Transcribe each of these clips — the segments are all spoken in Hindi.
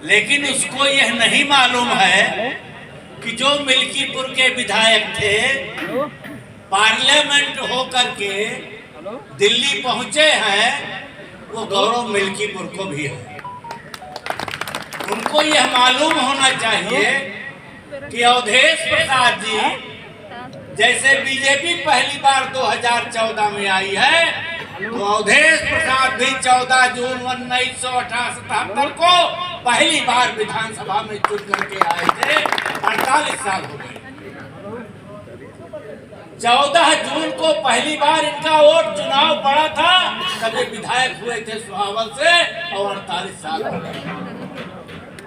लेकिन उसको यह नहीं मालूम है कि जो मिल्कीपुर के विधायक थे पार्लियामेंट होकर के दिल्ली पहुंचे हैं, वो गौरव मिल्कीपुर को भी है। उनको यह मालूम होना चाहिए कि अवधेश प्रसाद जी जैसे बीजेपी पहली बार 2014 में आई है, तो अवधेश प्रसाद भी 14 जून 1978 को पहली बार विधानसभा में चुन करके आए थे। 48 साल हो गए। 14 जून को पहली बार इनका वोट चुनाव पड़ा था, तभी विधायक हुए थे सुहावल से, और 48 साल हो गए।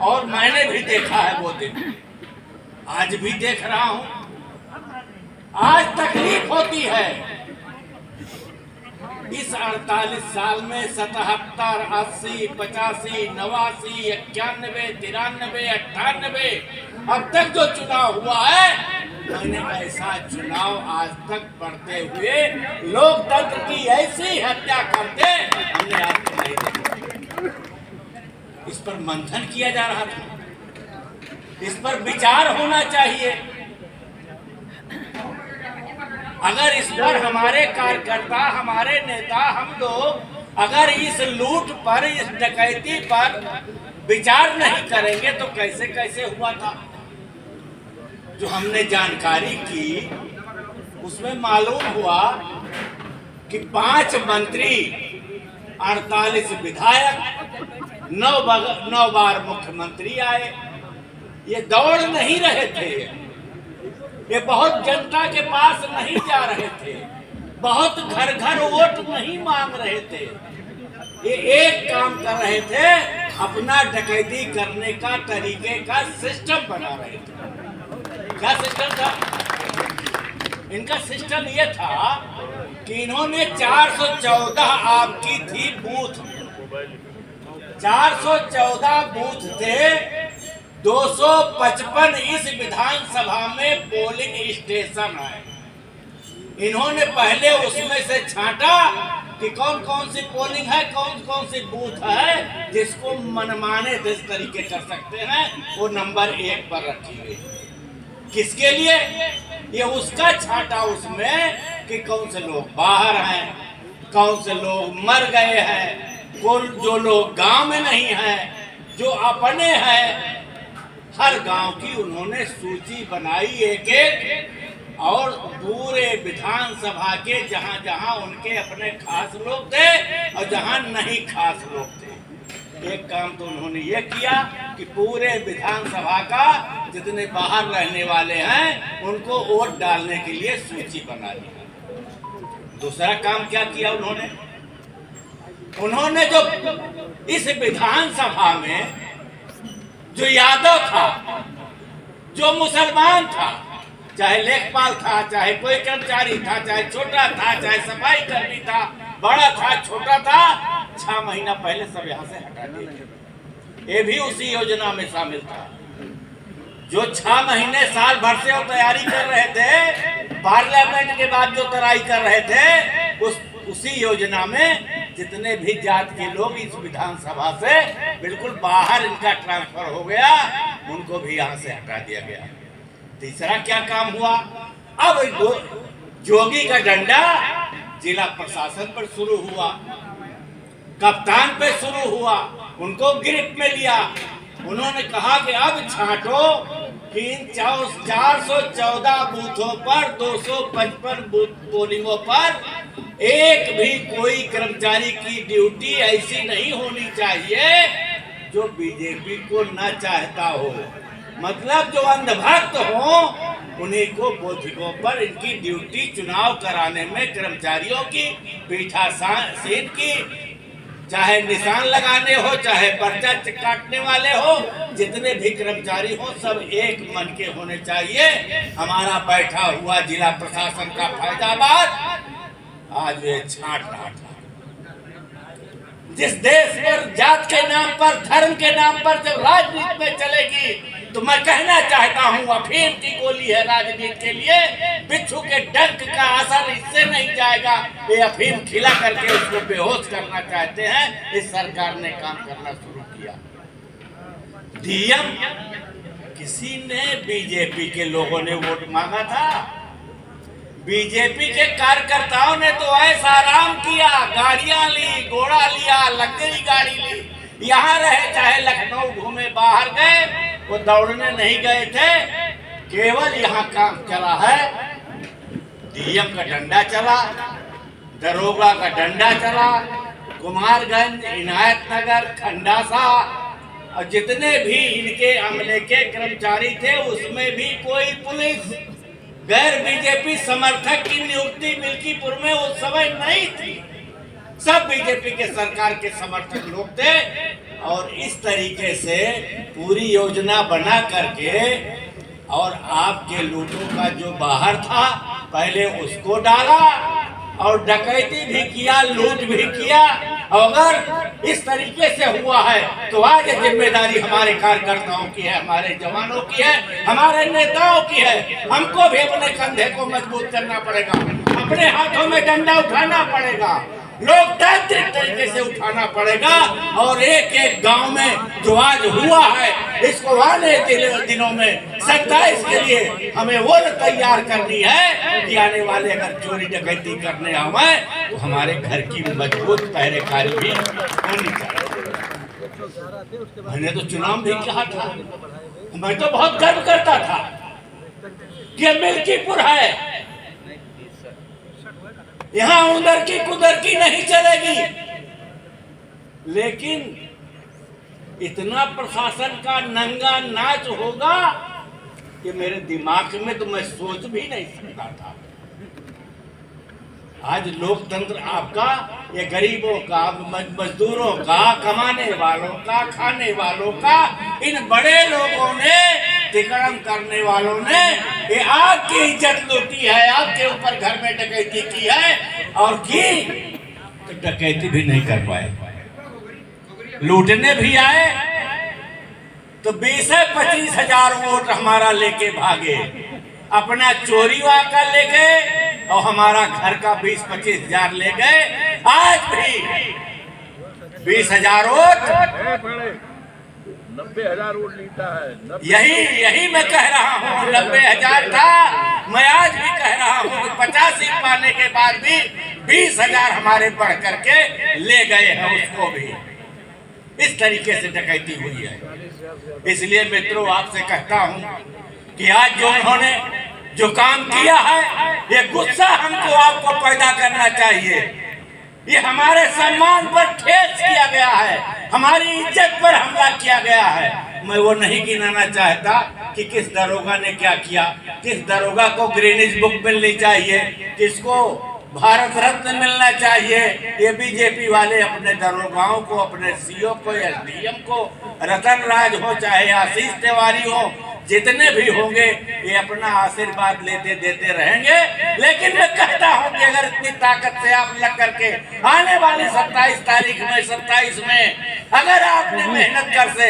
और मैंने भी देखा है वो दिन, आज भी देख रहा हूं। आज तकलीफ होती है। इस 48 साल में 77, 80, 85, 89, 91, 93, 98 अब तक जो चुनाव हुआ है, मैंने ऐसा चुनाव आज तक पढ़ते हुए लोकतंत्र की ऐसी हत्या करते हमने आज तक नहीं देखा। इस पर मंथन किया जा रहा था, इस पर विचार होना चाहिए। अगर इस पर हमारे कार्यकर्ता, हमारे नेता, हम लोग अगर इस लूट पर, इस डकैती पर विचार नहीं करेंगे तो कैसे कैसे हुआ था। जो हमने जानकारी की उसमें मालूम हुआ कि 5 मंत्री, 48 विधायक, 9 बार मुख्यमंत्री आए। ये दौड़ नहीं रहे थे, ये बहुत जनता के पास नहीं जा रहे थे, बहुत घर घर वोट नहीं मांग रहे थे। ये एक काम कर रहे थे, अपना डकैती करने का तरीके का सिस्टम बना रहे थे। क्या सिस्टम था इनका? सिस्टम ये था कि इन्होंने 414 आपकी थी बूथ, 414 बूथ थे, 255 इस विधानसभा में पोलिंग स्टेशन है। इन्होंने पहले उसमें से छांटा कि कौन कौन सी पोलिंग है, कौन कौन सी बूथ है जिसको मनमाने जिस तरीके कर सकते हैं, वो नंबर 1 पर रखी गई। किसके लिए? ये उसका छांटा उसमें कि कौन से लोग बाहर हैं, कौन से लोग मर गए हैं, कौन जो लोग गांव में नहीं हैं, जो अपने हैं। हर गांव की उन्होंने सूची बनाई एक एक, और पूरे विधानसभा के जहां जहां उनके अपने खास लोग थे और जहां नहीं खास लोग थे, एक काम तो उन्होंने ये किया कि पूरे विधानसभा का जितने बाहर रहने वाले हैं उनको वोट डालने के लिए सूची बना ली। दूसरा काम क्या किया उन्होंने जो इस विधानसभा में जो यादव था, जो मुसलमान था, चाहे लेखपाल था, चाहे कोई कर्मचारी था, चाहे छोटा था, चाहे सफाई कर्मी था, बड़ा था, छोटा था, 6 महीना पहले सब यहाँ से हटा दिए। ये भी उसी योजना में शामिल था। जो 6 महीने साल भर से वो तैयारी कर रहे थे, पार्लियामेंट के बाद जो तैयारी कर रहे थे, उसी योजना में जितने भी जात के लोग इस विधानसभा से बिल्कुल बाहर इनका ट्रांसफर हो गया, उनको भी यहाँ से हटा दिया गया। तीसरा क्या काम हुआ? अब जोगी का डंडा जिला प्रशासन पर शुरू हुआ, कप्तान पे शुरू हुआ, उनको गिरफ्त में लिया। उन्होंने कहा कि अब छांटो कि इन 414 बूथों पर, 255 पोलिंगों पर एक भी कोई कर्मचारी की ड्यूटी ऐसी नहीं होनी चाहिए जो बीजेपी को न चाहता हो। मतलब जो अंधभक्त हो, उन्हीं को बूथों पर इनकी ड्यूटी चुनाव कराने में कर्मचारियों की, पीठासीन की, चाहे निशान लगाने हो, चाहे पर्चा काटने वाले हो, जितने भी कर्मचारी हो, सब एक मन के होने चाहिए। हमारा बैठा हुआ जिला प्रशासन का फैजाबाद आज ये छांट रहा था। जिस देश पर जात के नाम पर, धर्म के नाम पर जब राजनीति में चलेगी, तो मैं कहना चाहता हूँ अफीम की गोली है राजनीति के लिए, बिच्छू के डंक का असर इससे नहीं जाएगा। ये अफीम खिला करके उसको बेहोश करना चाहते हैं। इस सरकार ने काम करना शुरू किया। डीएम किसी ने, बीजेपी के लोगों ने वोट मांगा था। बीजेपी के कार्यकर्ताओं ने तो ऐसा आराम किया, गाड़ियां ली, घोड़ा लिया, लग्जरी गाड़ी ली, यहाँ रहे, चाहे लखनऊ घूमे, बाहर गए, वो दौड़ने नहीं गए थे। केवल यहाँ काम चला है, डीएम का डंडा चला, दरोगा का डंडा चला, कुमारगंज, इनायत नगर, खंडासा और जितने भी इनके अमले के कर्मचारी थे उसमें भी कोई पुलिस गैर बीजेपी समर्थक की नियुक्ति मिल्कीपुर में उस समय नहीं थी। सब बीजेपी के सरकार के समर्थक लोग थे और इस तरीके से पूरी योजना बना करके और आपके लूटों का जो बाहर था पहले उसको डाला और डकैती भी किया, लूट भी किया। अगर इस तरीके से हुआ है तो आज जिम्मेदारी हमारे कार्यकर्ताओं की है, हमारे जवानों की है, हमारे नेताओं की है। हमको भी अपने कंधे को मजबूत करना पड़ेगा, अपने हाथों में डंडा उठाना पड़ेगा, लोकतांत्रिक तरीके से उठाना पड़ेगा और एक एक गांव में जो आज हुआ है इसको आने दिनों में 27 के लिए हमें वो तैयार करनी है कि आने वाले अगर चोरी डकैती करने आवे तो हमारे घर की मजबूत पहरेकारी भी होनी चाहिए। मैंने तो चुनाव भी कहा था, मैं तो बहुत गर्व करता था कि मिल्कीपुर है, यहाँ उधर की कुदर की नहीं चलेगी। लेकिन इतना प्रशासन का नंगा नाच होगा कि मेरे दिमाग में तो मैं सोच भी नहीं सकता था। आज लोकतंत्र आपका, ये गरीबों का, मजदूरों का, कमाने वालों का, खाने वालों का, इन बड़े लोगों ने, तिकड़म करने वालों ने ये आपकी इज्जत लूटी है, आपके ऊपर घर में डकैती की है और की तो डकैती भी नहीं कर पाए, लूटने भी आए तो 20-25 हजार वोट हमारा लेके भागे, अपना चोरी वाका ले गए और हमारा घर का 20-25 हजार ले गए। आज भी 20,000 वोट, 90,000 वोट लेता है। यही मैं कह रहा हूँ, 90,000 था। मैं आज भी कह रहा हूँ कि 50 सीट पाने के बाद भी 20,000 हमारे बढ़ करके ले गए हैं उसको भी। इस तरीके से डकैती हुई है। इसलिए मित्रों आपसे कहता हूँ कि आज जो उन्होंने जो काम किया है, ये गुस्सा हमको आपको पैदा करना चाहिए। ये हमारे सम्मान पर ठेस किया गया है, हमारी इज्जत पर हमला किया गया है। मैं वो नहीं गिनाना चाहता कि किस दरोगा ने क्या किया, किस दरोगा को ग्रीनिज बुक मिलनी चाहिए, किसको भारत रत्न मिलना चाहिए। ये बीजेपी वाले अपने दरोगाओं को, अपने सीओ को, एसडीएम को, रतन राज हो चाहे आशीष तिवारी हो, जितने भी होंगे ये अपना आशीर्वाद लेते देते रहेंगे। लेकिन मैं कहता हूं कि अगर इतनी ताकत से आप लग करके आने वाली 27 तारीख में, 27 में अगर आपने मेहनत कर से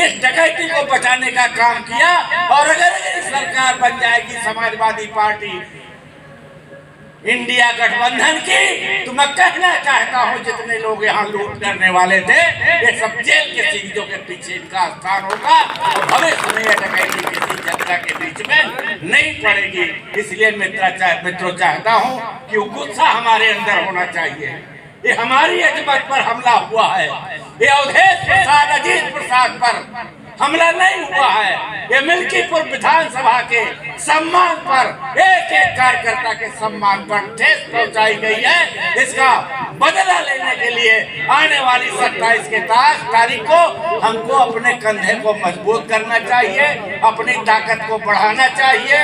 इस डकैती को बचाने का काम किया और अगर सरकार बन जाएगी समाजवादी पार्टी इंडिया गठबंधन की, तो मैं कहना चाहता हूं जितने लोग यहाँ लूट करने वाले थे ये सब जेल के सीटों के पीछे इनका स्थान होगा और भविष्य में यह डकैती किसी जनता के बीच में नहीं पड़ेगी। इसलिए मित्रों चाहता हूं कि वो गुस्सा हमारे अंदर होना चाहिए। ये हमारी अजमत पर हमला हुआ है, ये अवधेश प्रसाद, अजीत प्रसाद पर हमला नहीं हुआ है। ये मिल्कीपुर विधानसभा के सम्मान पर, एक एक कार्यकर्ता के सम्मान पर ठेस पहुंचाई गई है। इसका बदला लेने के लिए आने वाली 27 के तारीख को हमको अपने कंधे को मजबूत करना चाहिए, अपनी ताकत को बढ़ाना चाहिए।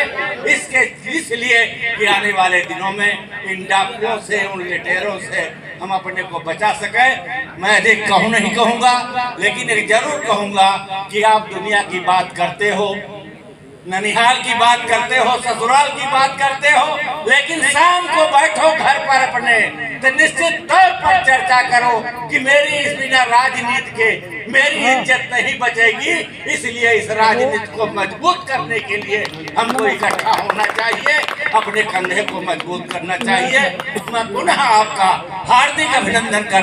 इसलिए कि आने वाले दिनों में इन डाकुओं से, उन लुटेरों से हम अपने को बचा सके। मैं अधिक नहीं कहूँगा, लेकिन एक जरूर कहूँगा कि आप दुनिया की बात करते हो, ननिहाल की बात करते हो, ससुराल की बात करते हो, लेकिन शाम को बैठो घर पर अपने तो निश्चित तौर पर चर्चा करो कि मेरी इस बिना राजनीति के मेरी इज्जत नहीं बचेगी। इसलिए इस राजनीति को मजबूत करने के लिए हमको इकट्ठा होना चाहिए, अपने कंधे को मजबूत करना चाहिए। मैं पुनः आपका हार्दिक अभिनंदन कर